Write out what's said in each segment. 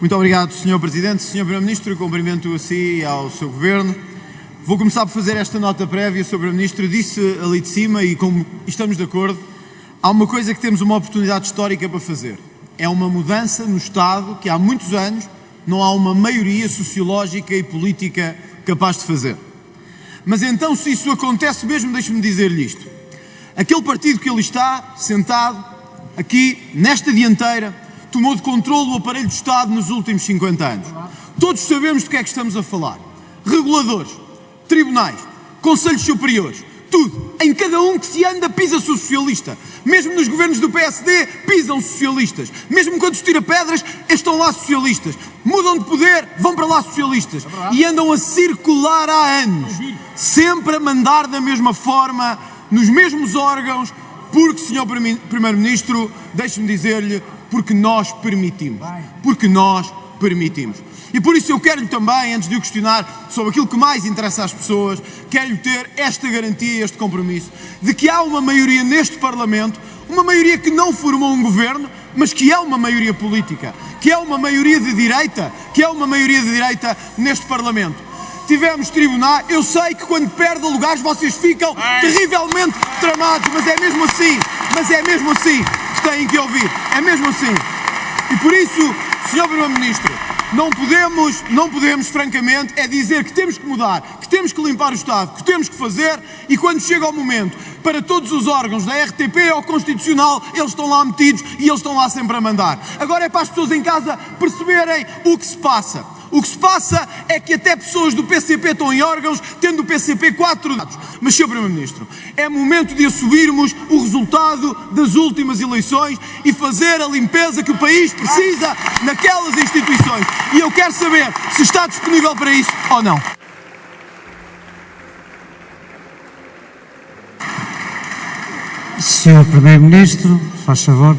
Muito obrigado, Sr. Presidente. Sr. Primeiro-Ministro, cumprimento a si e ao seu Governo. Vou começar por fazer esta nota prévia. O Sr. Primeiro-Ministro disse ali de cima, e como estamos de acordo, há uma coisa que temos uma oportunidade histórica para fazer. É uma mudança no Estado que há muitos anos não há uma maioria sociológica e política capaz de fazer. Mas então, se isso acontece mesmo, deixe-me dizer-lhe isto. Aquele partido que ele está sentado aqui, nesta dianteira, tomou de controle o aparelho do Estado nos últimos 50 anos. Todos sabemos do que é que estamos a falar. Reguladores, tribunais, conselhos superiores, tudo. Em cada um que se anda pisa-se o socialista. Mesmo nos governos do PSD pisam socialistas. Mesmo quando se tira pedras, estão lá socialistas. Mudam de poder, vão para lá socialistas. E andam a circular há anos. Sempre a mandar da mesma forma, nos mesmos órgãos, porque, Sr. Primeiro-Ministro, deixe-me dizer-lhe, porque nós permitimos. Porque nós permitimos. E por isso eu quero-lhe também, antes de o questionar sobre aquilo que mais interessa às pessoas, quero-lhe ter esta garantia, este compromisso, de que há uma maioria neste Parlamento, uma maioria que não formou um governo, mas que é uma maioria política, que é uma maioria de direita, neste Parlamento. Tivemos tribunais, eu sei que quando perdem lugares vocês ficam terrivelmente tramados, mas é mesmo assim que têm que ouvir, é mesmo assim. E por isso, Sr. Primeiro-Ministro, não podemos, francamente, é dizer que temos que mudar, que temos que limpar o Estado, que temos que fazer, e quando chega o momento para todos os órgãos, da RTP ao Constitucional, eles estão lá metidos e eles estão lá sempre a mandar. Agora é para as pessoas em casa perceberem o que se passa. O que se passa é que até pessoas do PCP estão em órgãos, tendo o PCP 4 dados. Mas, Sr. Primeiro-Ministro, é momento de assumirmos o resultado das últimas eleições e fazer a limpeza que o país precisa naquelas instituições. E eu quero saber se está disponível para isso ou não. Sr. Primeiro-Ministro, faz favor.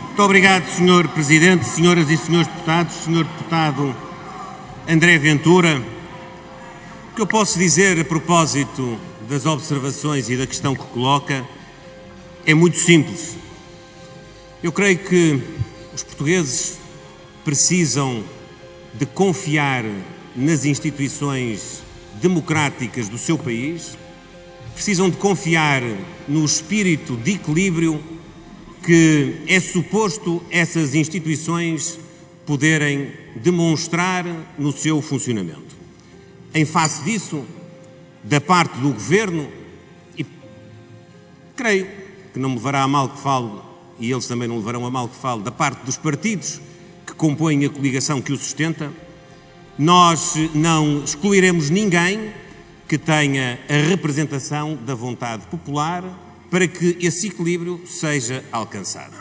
Muito obrigado, Sr. Presidente, senhoras e senhores deputados, Sr. Deputado André Ventura. O que eu posso dizer a propósito das observações e da questão que coloca é muito simples. Eu creio que os portugueses precisam de confiar nas instituições democráticas do seu país, precisam de confiar no espírito de equilíbrio que é suposto essas instituições poderem demonstrar no seu funcionamento. Em face disso, da parte do Governo, e creio que não me levará a mal que falo, e eles também não levarão a mal que falo, da parte dos partidos que compõem a coligação que o sustenta, nós não excluiremos ninguém que tenha a representação da vontade popular para que esse equilíbrio seja alcançado,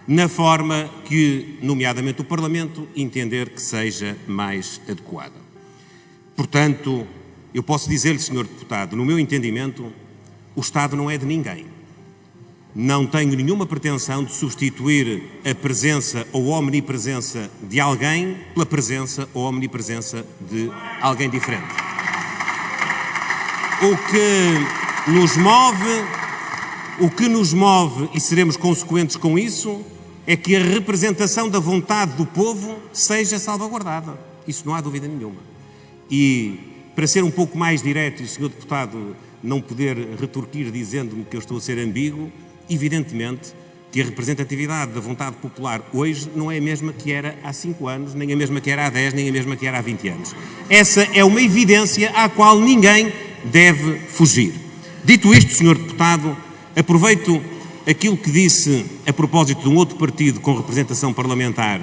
na forma que, nomeadamente, o Parlamento entender que seja mais adequada. Portanto, eu posso dizer-lhe, Sr. Deputado, no meu entendimento, o Estado não é de ninguém. Não tenho nenhuma pretensão de substituir a presença ou omnipresença de alguém pela presença ou omnipresença de alguém diferente. O que nos move, e seremos consequentes com isso, é que a representação da vontade do povo seja salvaguardada. Isso não há dúvida nenhuma. E, para ser um pouco mais direto, e o Sr. Deputado não poder retorquir dizendo-me que eu estou a ser ambíguo, evidentemente que a representatividade da vontade popular hoje não é a mesma que era há 5 anos, nem a mesma que era há 10, nem a mesma que era há 20 anos. Essa é uma evidência à qual ninguém deve fugir. Dito isto, Sr. Deputado, aproveito aquilo que disse a propósito de um outro partido com representação parlamentar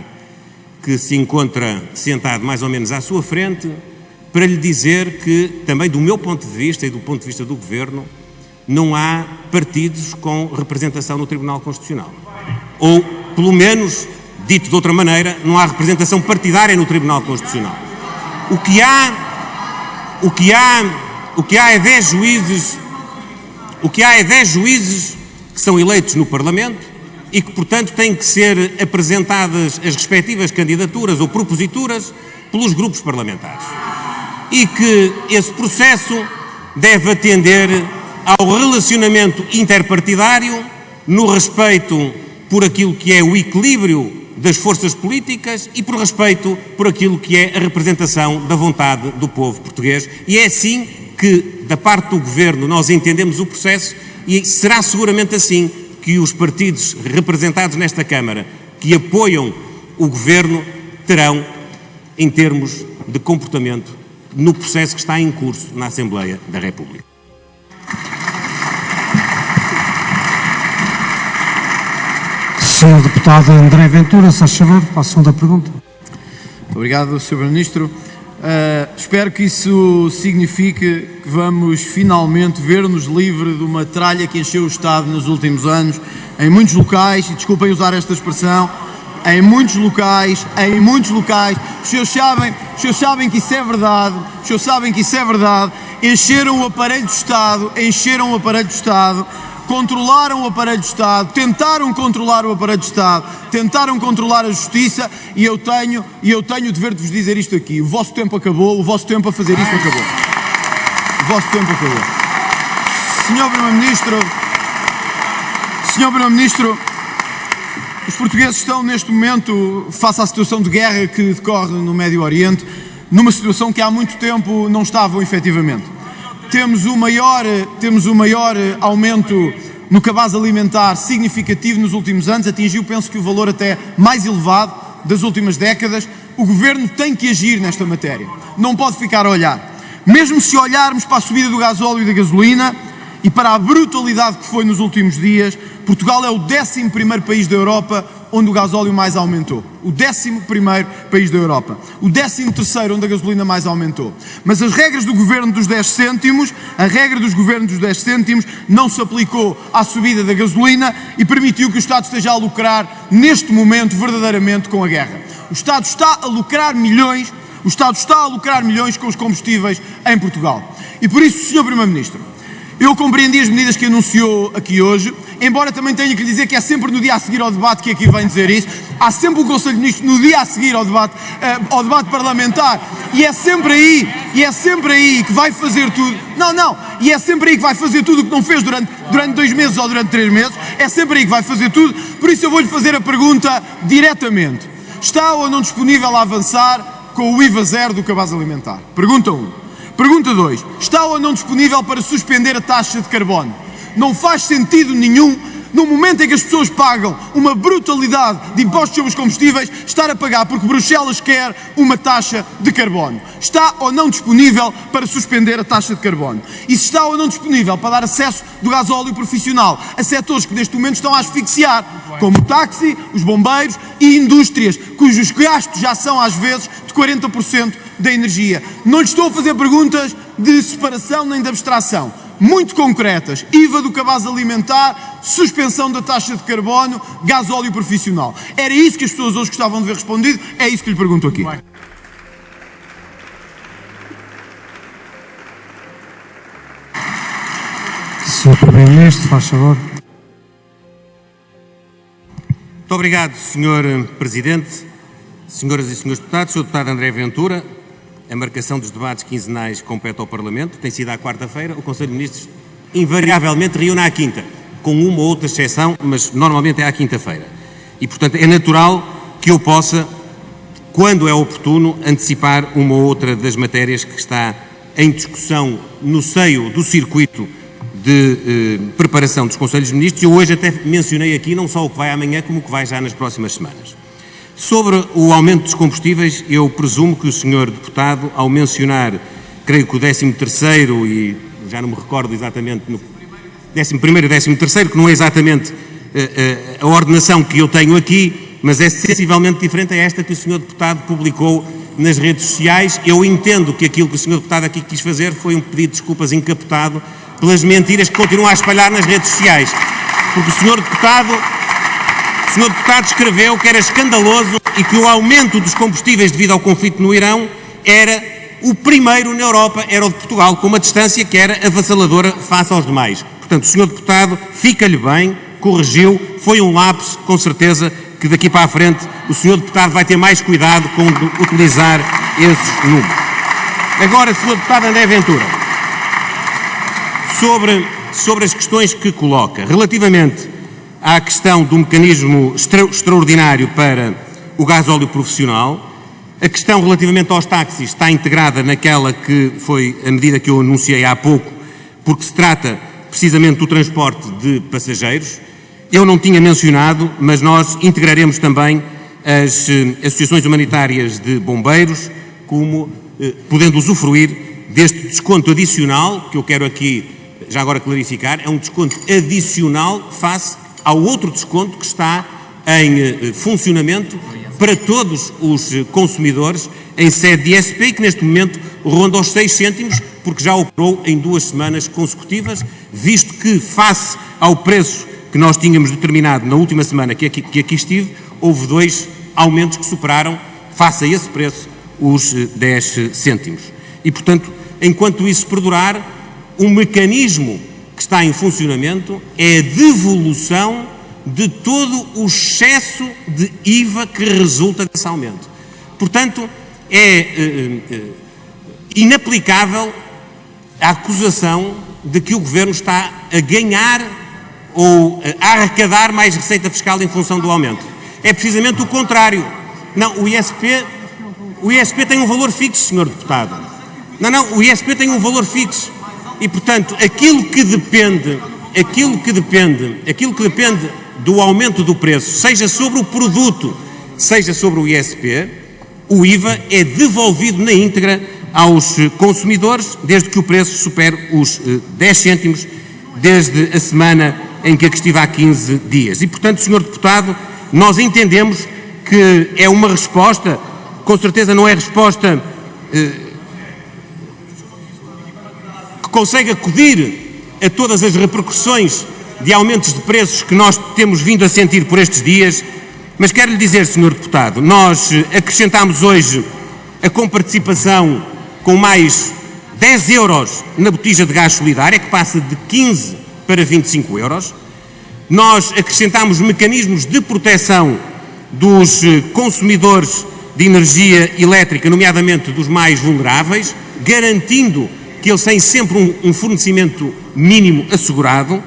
que se encontra sentado mais ou menos à sua frente, para lhe dizer que, também do meu ponto de vista e do ponto de vista do Governo, não há partidos com representação no Tribunal Constitucional. Ou, pelo menos, dito de outra maneira, não há representação partidária no Tribunal Constitucional. O que há é 10 juízes que são eleitos no Parlamento e que, portanto, têm que ser apresentadas as respectivas candidaturas ou proposituras pelos grupos parlamentares. E que esse processo deve atender ao relacionamento interpartidário no respeito por aquilo que é o equilíbrio das forças políticas e por respeito por aquilo que é a representação da vontade do povo português. E é assim que, da parte do Governo, nós entendemos o processo e será seguramente assim que os partidos representados nesta Câmara que apoiam o Governo terão em termos de comportamento no processo que está em curso na Assembleia da República. Senhor Deputado André Ventura, se faz favor, para a segunda pergunta. Obrigado, Sr. Primeiro-Ministro. Espero que isso signifique que vamos finalmente ver-nos livre de uma tralha que encheu o Estado nos últimos anos, em muitos locais, e desculpem usar esta expressão, em muitos locais, os senhores sabem que isso é verdade, encheram o aparelho do Estado, controlaram o aparelho do Estado, tentaram controlar o aparelho do Estado, tentaram controlar a Justiça e eu tenho o dever de vos dizer isto aqui. O vosso tempo acabou, o vosso tempo a fazer isto acabou. O vosso tempo acabou. Senhor Primeiro-Ministro, os portugueses estão neste momento, face à situação de guerra que decorre no Médio Oriente, numa situação que há muito tempo não estavam efetivamente. Temos o maior aumento no cabaz alimentar significativo nos últimos anos, atingiu, penso que o valor até mais elevado das últimas décadas. O Governo tem que agir nesta matéria, não pode ficar a olhar. Mesmo se olharmos para a subida do gasóleo e da gasolina e para a brutalidade que foi nos últimos dias, Portugal é o 11º país da Europa onde o gasóleo mais aumentou. O 11º país da Europa. O 13º onde a gasolina mais aumentou. Mas as regras do governo dos 10 cêntimos, a regra dos governos dos 10 cêntimos não se aplicou à subida da gasolina e permitiu que o Estado esteja a lucrar neste momento verdadeiramente com a guerra. O Estado está a lucrar milhões com os combustíveis em Portugal. E por isso, Sr. Primeiro-Ministro, eu compreendi as medidas que anunciou aqui hoje, embora também tenha que dizer que é sempre no dia a seguir ao debate que aqui vem dizer isso. Há sempre o Conselho de Ministros no dia a seguir ao debate parlamentar e é sempre aí que vai fazer tudo. E é sempre aí que vai fazer tudo o que não fez durante 2 meses ou durante 3 meses. É sempre aí que vai fazer tudo. Por isso eu vou-lhe fazer a pergunta diretamente. Está ou não disponível a avançar com o IVA zero do cabaz alimentar? Pergunta 1. Pergunta 2. Está ou não disponível para suspender a taxa de carbono? Não faz sentido nenhum, no momento em que as pessoas pagam uma brutalidade de impostos sobre os combustíveis, estar a pagar porque Bruxelas quer uma taxa de carbono. Está ou não disponível para suspender a taxa de carbono? E se está ou não disponível para dar acesso do gasóleo profissional a setores que neste momento estão a asfixiar, como o táxi, os bombeiros e indústrias, cujos gastos já são às vezes de 40% da energia. Não lhe estou a fazer perguntas de separação nem de abstração. Muito concretas: IVA do cabaz alimentar, suspensão da taxa de carbono, gasóleo profissional. Era isso que as pessoas hoje gostavam de ver respondido, é isso que lhe pergunto aqui. Senhor Primeiro-Ministro, faz favor. Muito obrigado, Sr. Presidente, senhoras e senhores deputados, Sr. Deputado André Ventura. A marcação dos debates quinzenais compete ao Parlamento, tem sido à quarta-feira, o Conselho de Ministros invariavelmente reúne à quinta, com uma ou outra exceção, mas normalmente é à quinta-feira. E, portanto, é natural que eu possa, quando é oportuno, antecipar uma ou outra das matérias que está em discussão no seio do circuito de preparação dos Conselhos de Ministros. Eu hoje até mencionei aqui não só o que vai amanhã, como o que vai já nas próximas semanas. Sobre o aumento dos combustíveis, eu presumo que o Sr. Deputado, ao mencionar, creio que o 13º, e já não me recordo exatamente, no 11º e 13º, que não é exatamente a ordenação que eu tenho aqui, mas é sensivelmente diferente a esta que o Sr. Deputado publicou nas redes sociais. Eu entendo que aquilo que o Sr. Deputado aqui quis fazer foi um pedido de desculpas encapotado pelas mentiras que continuam a espalhar nas redes sociais, porque o Sr. Deputado escreveu que era escandaloso e que o aumento dos combustíveis devido ao conflito no Irão era o primeiro na Europa, era o de Portugal, com uma distância que era avassaladora face aos demais. Portanto, o Sr. Deputado, fica-lhe bem, corrigiu, foi um lapso, com certeza que daqui para a frente o Sr. Deputado vai ter mais cuidado com utilizar esses números. Agora, Sr. Deputado André Ventura, sobre as questões que coloca, relativamente Há a questão do mecanismo extraordinário para o gasóleo profissional. A questão relativamente aos táxis está integrada naquela que foi a medida que eu anunciei há pouco, porque se trata precisamente do transporte de passageiros. Eu não tinha mencionado, mas nós integraremos também as associações humanitárias de bombeiros, como podendo usufruir deste desconto adicional, que eu quero aqui já agora clarificar, é um desconto adicional face ao outro desconto que está em funcionamento para todos os consumidores em sede de ISP e que neste momento ronda aos 6 cêntimos, porque já operou em 2 semanas consecutivas, visto que face ao preço que nós tínhamos determinado na última semana que aqui estive, houve 2 aumentos que superaram, face a esse preço, os 10 cêntimos. E, portanto, enquanto isso perdurar, o mecanismo que está em funcionamento é a devolução de todo o excesso de IVA que resulta desse aumento. Portanto, é inaplicável a acusação de que o Governo está a ganhar ou a arrecadar mais receita fiscal em função do aumento. É precisamente o contrário. Não, o ISP tem um valor fixo, Sr. Deputado. Não, o ISP tem um valor fixo. E, portanto, aquilo que depende do aumento do preço, seja sobre o produto, seja sobre o ISP, o IVA é devolvido na íntegra aos consumidores, desde que o preço supere os 10 cêntimos, desde a semana em que aqui estive há 15 dias. E, portanto, Sr. Deputado, nós entendemos que é uma resposta, com certeza não é resposta que consegue acudir a todas as repercussões de aumentos de preços que nós temos vindo a sentir por estes dias, mas quero lhe dizer, Sr. Deputado, nós acrescentámos hoje a comparticipação com mais 10 euros na botija de gás solidária, que passa de 15 para 25 euros. Nós acrescentámos mecanismos de proteção dos consumidores de energia elétrica, nomeadamente dos mais vulneráveis, garantindo que eles têm sempre um fornecimento mínimo assegurado.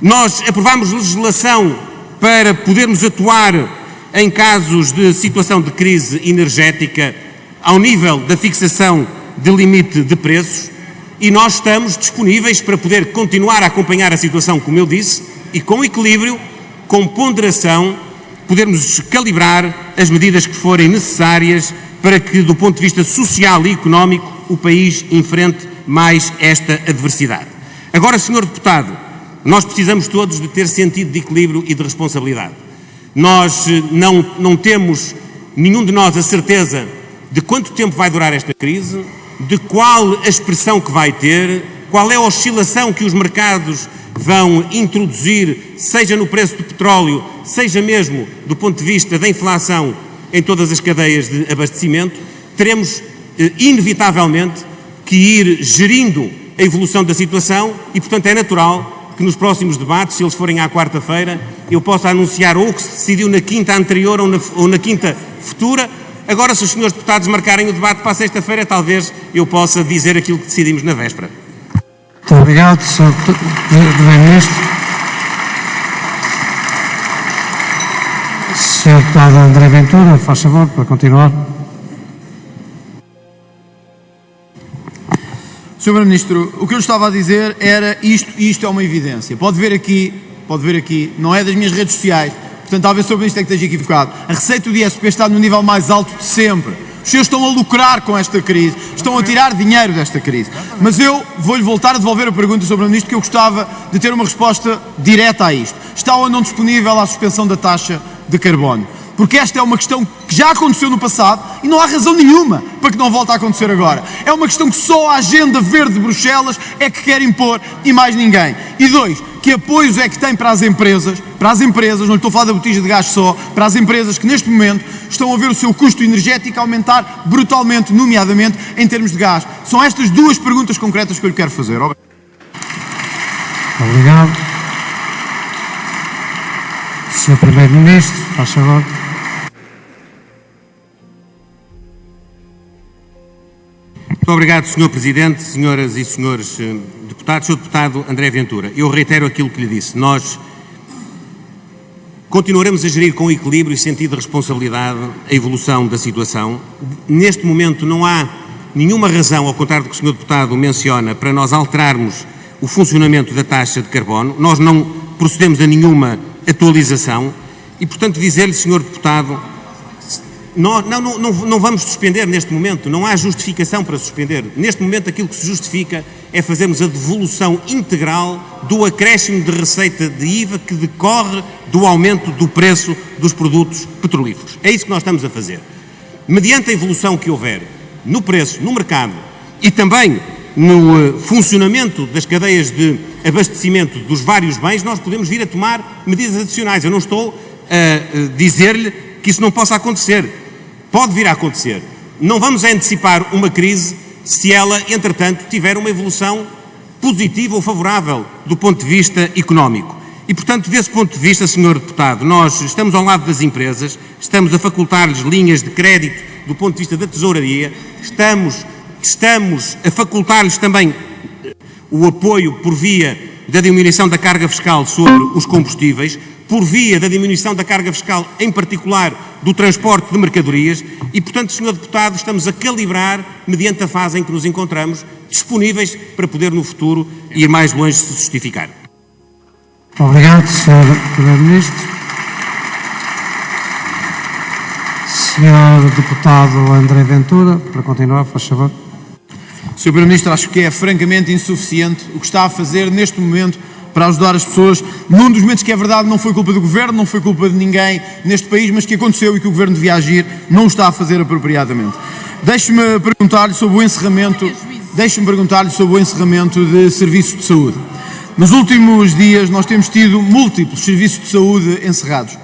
Nós aprovámos legislação para podermos atuar em casos de situação de crise energética ao nível da fixação de limite de preços e nós estamos disponíveis para poder continuar a acompanhar a situação, como eu disse, e com equilíbrio, com ponderação, podermos calibrar as medidas que forem necessárias para que, do ponto de vista social e económico, o país enfrente mais esta adversidade. Agora, Sr. Deputado, nós precisamos todos de ter sentido de equilíbrio e de responsabilidade. Nós não temos, nenhum de nós, a certeza de quanto tempo vai durar esta crise, de qual a expressão que vai ter, qual é a oscilação que os mercados vão introduzir, seja no preço do petróleo, seja mesmo do ponto de vista da inflação em todas as cadeias de abastecimento. Teremos, inevitavelmente, que ir gerindo a evolução da situação e, portanto, é natural que nos próximos debates, se eles forem à quarta-feira, eu possa anunciar ou o que se decidiu na quinta anterior ou na quinta futura. Agora, se os senhores deputados marcarem o debate para a sexta-feira, talvez eu possa dizer aquilo que decidimos na véspera. Muito obrigado, Sr. Primeiro-Ministro. Sr. Deputado André Ventura, faz favor, para continuar. Sr. Primeiro-Ministro, o que eu estava a dizer era isto, e isto é uma evidência. Pode ver aqui, não é das minhas redes sociais, portanto talvez o Sr. Ministro é que esteja equivocado. A receita do ISP está no nível mais alto de sempre. Os senhores estão a lucrar com esta crise, estão a tirar dinheiro desta crise. Mas eu vou-lhe voltar a devolver a pergunta, Sr. Primeiro-Ministro, que eu gostava de ter uma resposta direta a isto. Está ou não disponível a suspensão da taxa de carbono? Porque esta é uma questão que já aconteceu no passado e não há razão nenhuma para que não volte a acontecer agora. É uma questão que só a agenda verde de Bruxelas é que quer impor e mais ninguém. E 2, que apoios é que tem para as empresas, não lhe estou a falar da botija de gás só, para as empresas que neste momento estão a ver o seu custo energético aumentar brutalmente, nomeadamente em termos de gás. São estas duas perguntas concretas que eu lhe quero fazer. Obrigado. Sr. Primeiro-Ministro, faz favor. Muito obrigado, Sr. Presidente, senhoras e senhores deputados. Sr. Deputado André Ventura, eu reitero aquilo que lhe disse. Nós Continuaremos a gerir com equilíbrio e sentido de responsabilidade a evolução da situação. Neste momento não há nenhuma razão, ao contrário do que o Sr. Deputado menciona, para nós alterarmos o funcionamento da taxa de carbono. Nós não procedemos a nenhuma atualização e, portanto, dizer-lhe, Sr. Deputado, não vamos suspender neste momento, não há justificação para suspender. Neste momento aquilo que se justifica é fazermos a devolução integral do acréscimo de receita de IVA que decorre do aumento do preço dos produtos petrolíferos. É isso que nós estamos a fazer. Mediante a evolução que houver no preço, no mercado e também no funcionamento das cadeias de abastecimento dos vários bens, nós podemos vir a tomar medidas adicionais. Eu não estou a dizer-lhe que isso não possa acontecer. Pode vir a acontecer. Não vamos antecipar uma crise se ela, entretanto, tiver uma evolução positiva ou favorável do ponto de vista económico. E, portanto, desse ponto de vista, Sr. Deputado, nós estamos ao lado das empresas, estamos a facultar-lhes linhas de crédito do ponto de vista da tesouraria, estamos a facultar-lhes também o apoio por via da diminuição da carga fiscal sobre os combustíveis, por via da diminuição da carga fiscal, em particular do transporte de mercadorias e, portanto, Sr. Deputado, estamos a calibrar, mediante a fase em que nos encontramos, disponíveis para poder no futuro ir mais longe se justificar. Obrigado, Sr. Primeiro-Ministro. Sr. Deputado André Ventura, para continuar, faz favor. Sr. Primeiro-Ministro, acho que é francamente insuficiente o que está a fazer neste momento para ajudar as pessoas, num dos momentos que é verdade não foi culpa do Governo, não foi culpa de ninguém neste país, mas que aconteceu e que o Governo devia agir, não o está a fazer apropriadamente. Deixe-me perguntar-lhe sobre o encerramento de serviços de saúde. Nos últimos dias nós temos tido múltiplos serviços de saúde encerrados.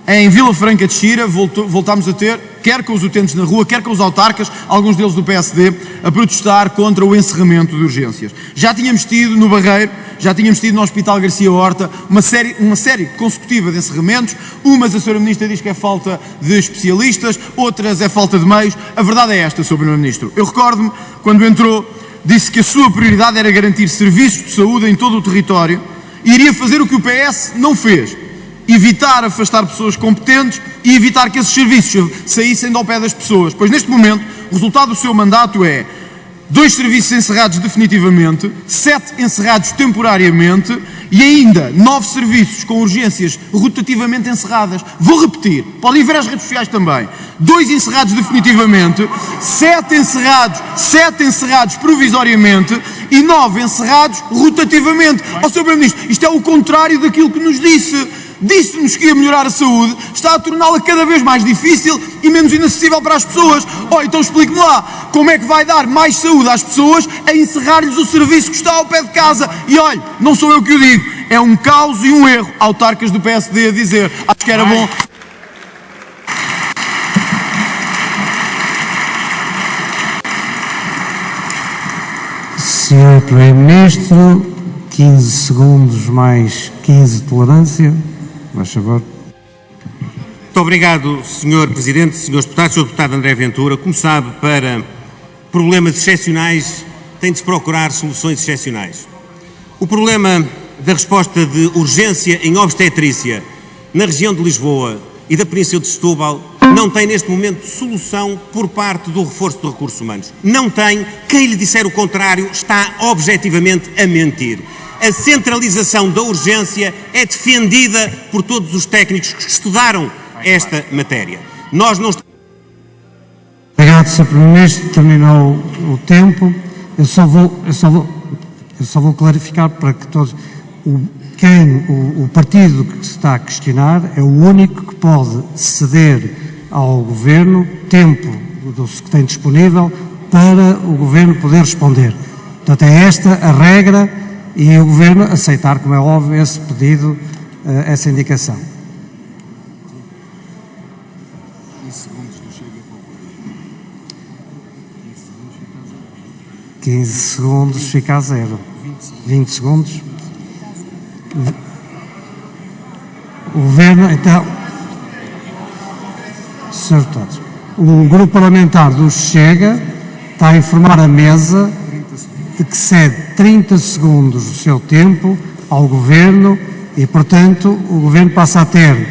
Em Vila Franca de Xira voltámos a ter, quer com os utentes na rua, quer com os autarcas, alguns deles do PSD, a protestar contra o encerramento de urgências. Já tínhamos tido no Barreiro, já tínhamos tido no Hospital Garcia Horta uma série consecutiva de encerramentos. Umas a Sra. Ministra diz que é falta de especialistas, outras é falta de meios. A verdade é esta, Sr. Primeiro-Ministro. Eu recordo-me, quando entrou, disse que a sua prioridade era garantir serviços de saúde em todo o território e iria fazer o que o PS não fez. Evitar afastar pessoas competentes e evitar que esses serviços saíssem do pé das pessoas. Pois neste momento, o resultado do seu mandato é 2 serviços encerrados definitivamente, 7 encerrados temporariamente e ainda 9 serviços com urgências rotativamente encerradas. Vou repetir, podem ver as redes sociais também. 2 encerrados definitivamente, 7 encerrados provisoriamente e 9 encerrados rotativamente. Ó, Sr. Primeiro-Ministro, isto é o contrário daquilo que nos disse. Disse-nos que ia melhorar a saúde, está a torná-la cada vez mais difícil e menos inacessível para as pessoas. Oh, então explique-me lá, como é que vai dar mais saúde às pessoas a encerrar-lhes o serviço que está ao pé de casa? E olha, não sou eu que o digo, é um caos e um erro, autarcas do PSD a dizer. Acho que era bom. Sr. Primeiro-Ministro, 15 segundos mais 15 de tolerância. Faz favor. Muito obrigado, Sr. Presidente, Srs. Deputados, Sr. Deputado André Ventura. Como sabe, para problemas excepcionais tem de se procurar soluções excepcionais. O problema da resposta de urgência em obstetrícia na região de Lisboa e da Península de Setúbal não tem neste momento solução por parte do reforço de recursos humanos. Não tem. Quem lhe disser o contrário está objetivamente a mentir. A centralização da urgência é defendida por todos os técnicos que estudaram esta matéria. Nós não estamos... Obrigado, Sr. Primeiro-Ministro. Terminou o tempo. Eu só vou clarificar para que todos... O partido que se está a questionar é o único que pode ceder ao Governo tempo que tem disponível para o Governo poder responder. Portanto, é esta a regra e o Governo aceitar, como é óbvio, esse pedido, essa indicação. 15 segundos fica a 0. 20 segundos. O Governo, então, Sr. Deputados, o Grupo Parlamentar do Chega está a informar a mesa de que cede 30 segundos do seu tempo ao Governo e, portanto, o Governo passa a ter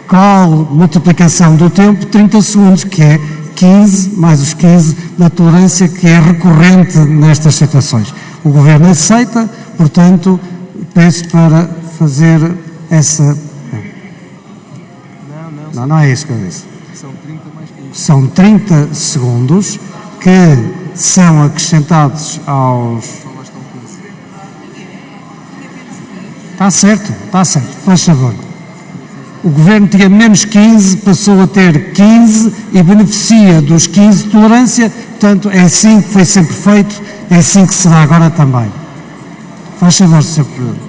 qual multiplicação do tempo? 30 segundos, que é 15 mais os 15 da tolerância, que é recorrente nestas situações. O Governo aceita, portanto, peço para fazer essa... Não é isso que eu disse. São 30 segundos que são acrescentados aos... Está certo, faz favor. O Governo tinha menos 15, passou a ter 15 e beneficia dos 15 de tolerância, portanto é assim que foi sempre feito, é assim que se dá agora também. Faz favor, Sr. Presidente.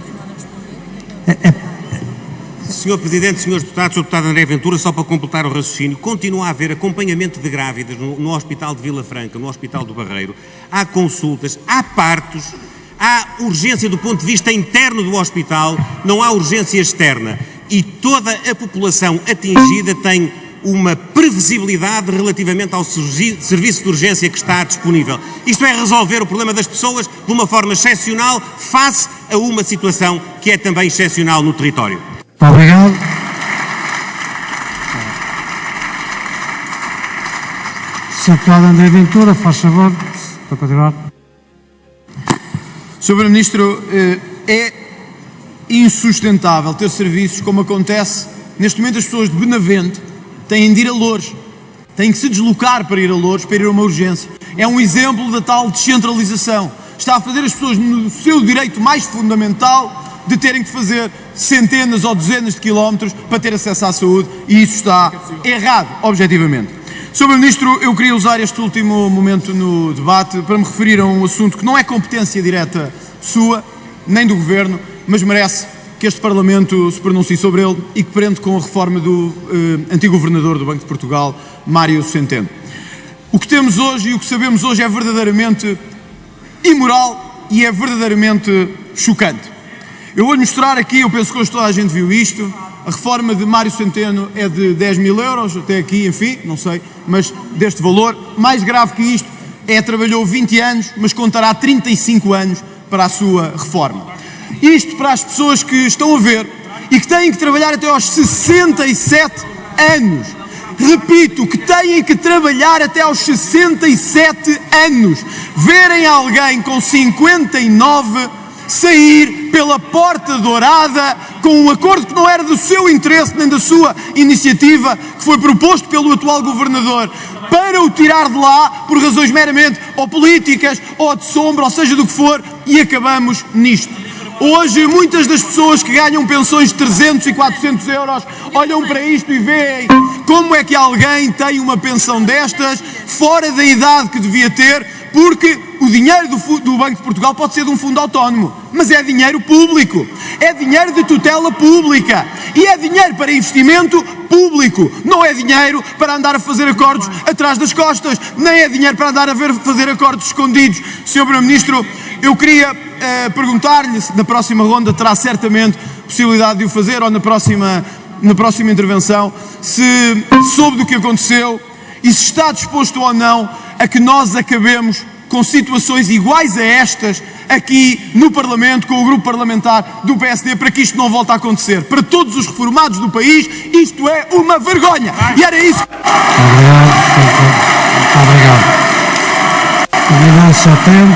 Senhor Presidente, Senhores Deputados, Sr. Deputado André Ventura, só para completar o raciocínio, continua a haver acompanhamento de grávidas no Hospital de Vila Franca, no Hospital do Barreiro. Há consultas, há partos, há urgência do ponto de vista interno do hospital, não há urgência externa. E toda a população atingida tem uma previsibilidade relativamente ao serviço de urgência que está disponível. Isto é resolver o problema das pessoas de uma forma excepcional face a uma situação que é também excepcional no território. Muito obrigado. Sr. Deputado André Ventura, faz favor, para continuar. Sr. Primeiro-Ministro, é insustentável ter serviços como acontece. Neste momento as pessoas de Benavente têm de ir a Loures, têm que se deslocar para ir a Loures, para ir a uma urgência. É um exemplo da tal descentralização. Está a fazer as pessoas no seu direito mais fundamental de terem que fazer centenas ou dezenas de quilómetros para ter acesso à saúde, e isso está errado, objetivamente. Sr. Primeiro-Ministro, eu queria usar este último momento no debate para me referir a um assunto que não é competência direta sua, nem do Governo, mas merece que este Parlamento se pronuncie sobre ele e que prende com a reforma do antigo Governador do Banco de Portugal, Mário Centeno. O que temos hoje e o que sabemos hoje é verdadeiramente imoral e é verdadeiramente chocante. Eu vou-lhe mostrar aqui, eu penso que hoje toda a gente viu isto, a reforma de Mário Centeno é de 10 mil euros, até aqui, enfim, não sei, mas deste valor. Mais grave que isto é, trabalhou 20 anos, mas contará 35 anos para a sua reforma. Isto para as pessoas que estão a ver e que têm que trabalhar até aos 67 anos. Repito, que têm que trabalhar até aos 67 anos. Verem alguém com 59 sair pela porta dourada com um acordo que não era do seu interesse nem da sua iniciativa, que foi proposto pelo atual governador, para o tirar de lá por razões meramente ou políticas ou de sombra, ou seja do que for, e acabamos nisto. Hoje, muitas das pessoas que ganham pensões de 300 e 400 euros olham para isto e veem como é que alguém tem uma pensão destas fora da idade que devia ter, porque o dinheiro do Banco de Portugal pode ser de um fundo autónomo, mas é dinheiro público, é dinheiro de tutela pública e é dinheiro para investimento público, não é dinheiro para andar a fazer acordos atrás das costas, nem é dinheiro para andar a fazer acordos escondidos. Sr. Primeiro-Ministro, eu queria perguntar-lhe se na próxima ronda terá certamente possibilidade de o fazer, ou na próxima intervenção, se soube do que aconteceu e se está disposto ou não a que nós acabemos com situações iguais a estas aqui no Parlamento, com o grupo parlamentar do PSD, para que isto não volte a acontecer. Para todos os reformados do país, isto é uma vergonha. E era isso. Muito obrigado. Terminou o seu tempo.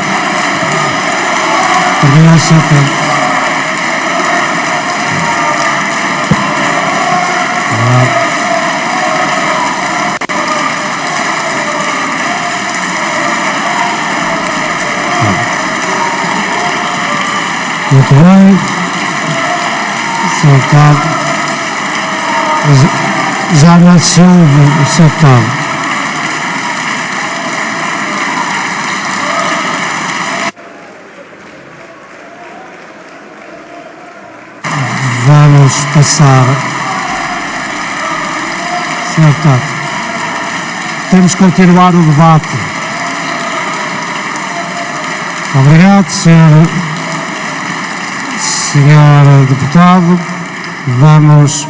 Terminou o seu tempo. Muito bem, Sr. Deputado, já não se ouve o Sr. Deputado. Vamos passar, Sr. Deputado, temos que continuar o debate. Obrigado, Sr. Deputado, vamos